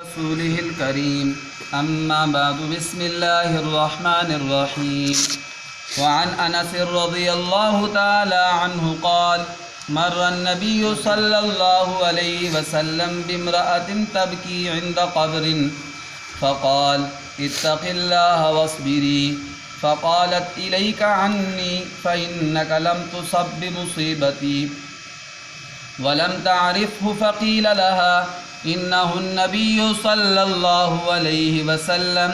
رسوله الكريم أما بعد بسم الله الرحمن الرحيم وعن أنس رضي الله تعالى عنه قال مر النبي صلى الله عليه وسلم بامرأة تبكي عند قبر فقال اتق الله واصبري فقالت إليك عني فإنك لم تصب بمصيبتي ولم تعرفه فقيل لها إنه النبي صلى الله عليه وسلم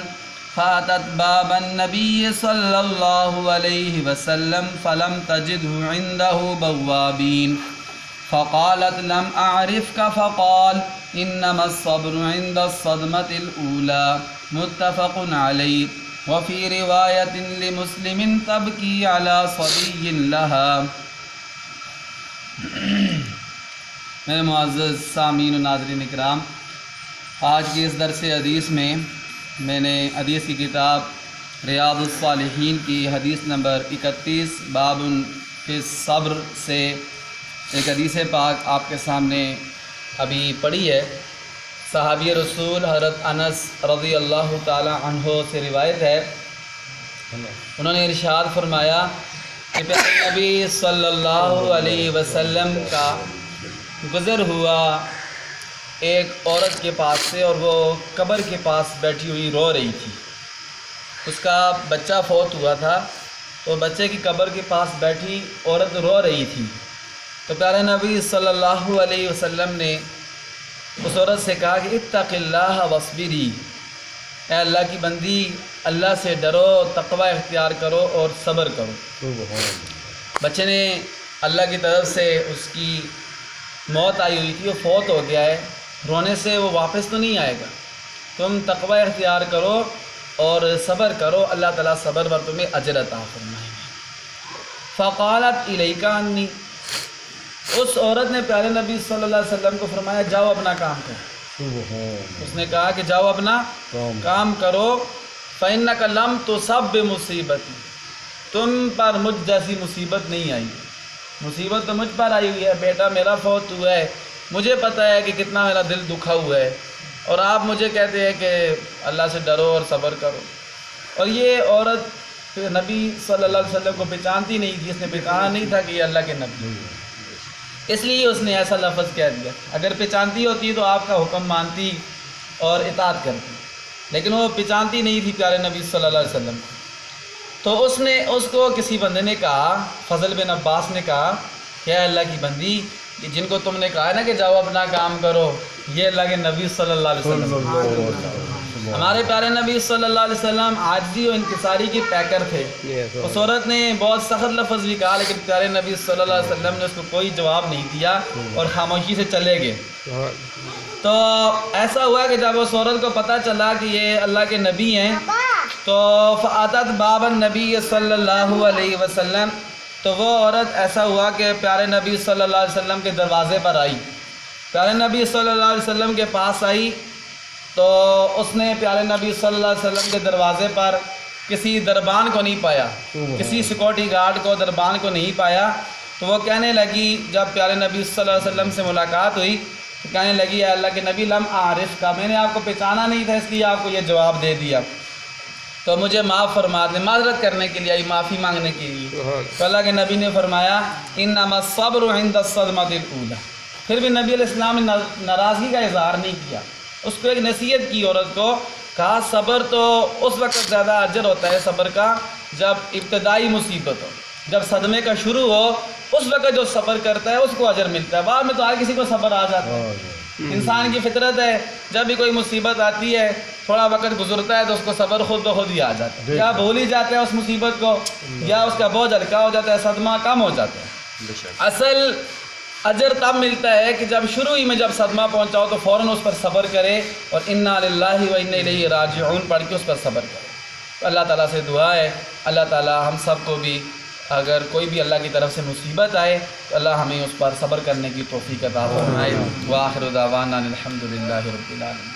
فأتت باب النبي صلى الله عليه وسلم فلم تجده عنده بوابين فقالت لم أعرفك فقال إنما الصبر عند الصدمة الأولى متفق عليه وفي رواية لمسلم تبكي على صبي لها۔ میرے معزز سامعین و ناظرین اکرام، آج کی اس درس حدیث میں نے حدیث کی کتاب ریاض الصالحین کی حدیث نمبر 31 باب فی الصبر سے ایک حدیث پاک آپ کے سامنے ابھی پڑھی ہے۔ صحابی رسول حضرت انس رضی اللہ تعالی عنہ سے روایت ہے، انہوں نے ارشاد فرمایا کہ پیارے نبی صلی اللہ علیہ وسلم کا گزر ہوا ایک عورت کے پاس سے، اور وہ قبر کے پاس بیٹھی ہوئی رو رہی تھی۔ اس کا بچہ فوت ہوا تھا، تو بچے کی قبر کے پاس بیٹھی عورت رو رہی تھی۔ تو پیارے نبی صلی اللہ علیہ وسلم نے اس عورت سے کہا کہ اتق اللہ واصبری، اے اللہ کی بندی اللہ سے ڈرو، تقوی اختیار کرو اور صبر کرو۔ بچے نے اللہ کی طرف سے اس کی موت آئی ہوئی تھی، وہ فوت ہو گیا ہے، رونے سے وہ واپس تو نہیں آئے گا، تم تقوی اختیار کرو اور صبر کرو، اللہ تعالیٰ صبر پر تمہیں اجر عطا فرمائیں گے۔ فقالت الیک عنی، اس عورت نے پیارے نبی صلی اللہ علیہ وسلم کو فرمایا جاؤ اپنا کام کرو۔ اس نے کہا کہ جاؤ اپنا کام کرو، فإنک لم تصب بمصیبتی، تم پر مجھ جیسی مصیبت نہیں آئی، مصیبت تو مجھ پر آئی ہوئی ہے، بیٹا میرا فوت ہوا ہے، مجھے پتہ ہے کہ کتنا میرا دل دکھا ہوا ہے، اور آپ مجھے کہتے ہیں کہ اللہ سے ڈرو اور صبر کرو۔ اور یہ عورت نبی صلی اللہ علیہ وسلم کو پہچانتی نہیں تھی، اس نے پہچانا نہیں تھا کہ یہ اللہ کے نبی، اس لیے اس نے ایسا لفظ کہہ دیا۔ اگر پہچانتی ہوتی تو آپ کا حکم مانتی اور اطاعت کرتی، لیکن وہ پہچانتی نہیں تھی پیارے نبی صلی اللہ علیہ وسلم کو۔ تو اس کو کسی بندے نے کہا، فضل بن عباس نے کہا کہ اے اللہ کی بندی، جن کو تم نے کہا ہے نا کہ جاؤ اپنا کام کرو، یہ اللہ کے نبی صلی اللہ علیہ وسلم، ہمارے پیارے نبی صلی اللہ علیہ وسلم عاجزی و انکساری کی پیکر تھے۔ اس عورت نے بہت سخت لفظ بھی کہا، لیکن پیارے نبی صلی اللہ علیہ وسلم نے اس کو کوئی جواب نہیں دیا اور خاموشی سے چلے گئے۔ تو ایسا ہوا کہ جب اس عورت کو پتہ چلا کہ یہ اللہ کے نبی ہیں، تو فاتت باب النبی صلی اللہ علیہ وسلم، تو وہ عورت ایسا ہوا کہ پیارے نبی صلی اللہ علیہ وسلم کے دروازے پر آئی، پیارے نبی صلی اللہ علیہ وسلم کے پاس آئی، تو اس نے پیارے نبی صلی اللہ علیہ وسلم کے دروازے پر کسی دربان کو نہیں پایا، کسی سیکورٹی گارڈ کو، دربان کو نہیں پایا۔ تو وہ کہنے لگی، جب پیارے نبی صلی اللہ علیہ وسلم سے ملاقات ہوئی تو کہنے لگی اے اللہ کے نبی لم اعرف کا، میں نے آپ کو پہچانا نہیں تھا، اس لیے آپ کو یہ جواب دے دیا، تو مجھے معاف فرما دیں۔ معذرت کرنے کے لیے آئی، معافی مانگنے کے لیے۔ تو اللہ کے نبی نے فرمایا انما الصبر عند الصدمۃ الاولی، پھر بھی نبی علیہ السلام نے ناراضگی کا اظہار نہیں کیا، اس کو ایک نصیحت کی عورت کو، کہا صبر تو اس وقت زیادہ اجر ہوتا ہے صبر کا جب ابتدائی مصیبت ہو، جب صدمے کا شروع ہو، اس وقت جو صبر کرتا ہے اس کو اجر ملتا ہے، بعد میں تو ہر کسی کو صبر آ جاتا ہے، انسان کی فطرت ہے، جب بھی کوئی مصیبت آتی ہے تھوڑا وقت گزرتا ہے تو اس کو صبر خود بخود ہی آ جاتا ہے، یا بھول ہی جاتا ہے اس مصیبت کو، یا اس کا بوجھ ہلکا ہو جاتا ہے، صدمہ کم ہو جاتا ہے۔ اصل اجر تب ملتا ہے کہ جب شروع ہی میں جب صدمہ پہنچاؤ تو فوراً اس پر صبر کرے اور انا للہ و انا الیہ راجعون پڑھ کے اس پر صبر کرے۔ تو اللہ تعالیٰ سے دعا ہے اللہ تعالیٰ ہم سب کو بھی، اگر کوئی بھی اللہ کی طرف سے مصیبت آئے تو اللہ ہمیں اس پر صبر کرنے کی توفیق عطا فرمائے۔ وآخر دعوانا الحمد للہ رب العالمین۔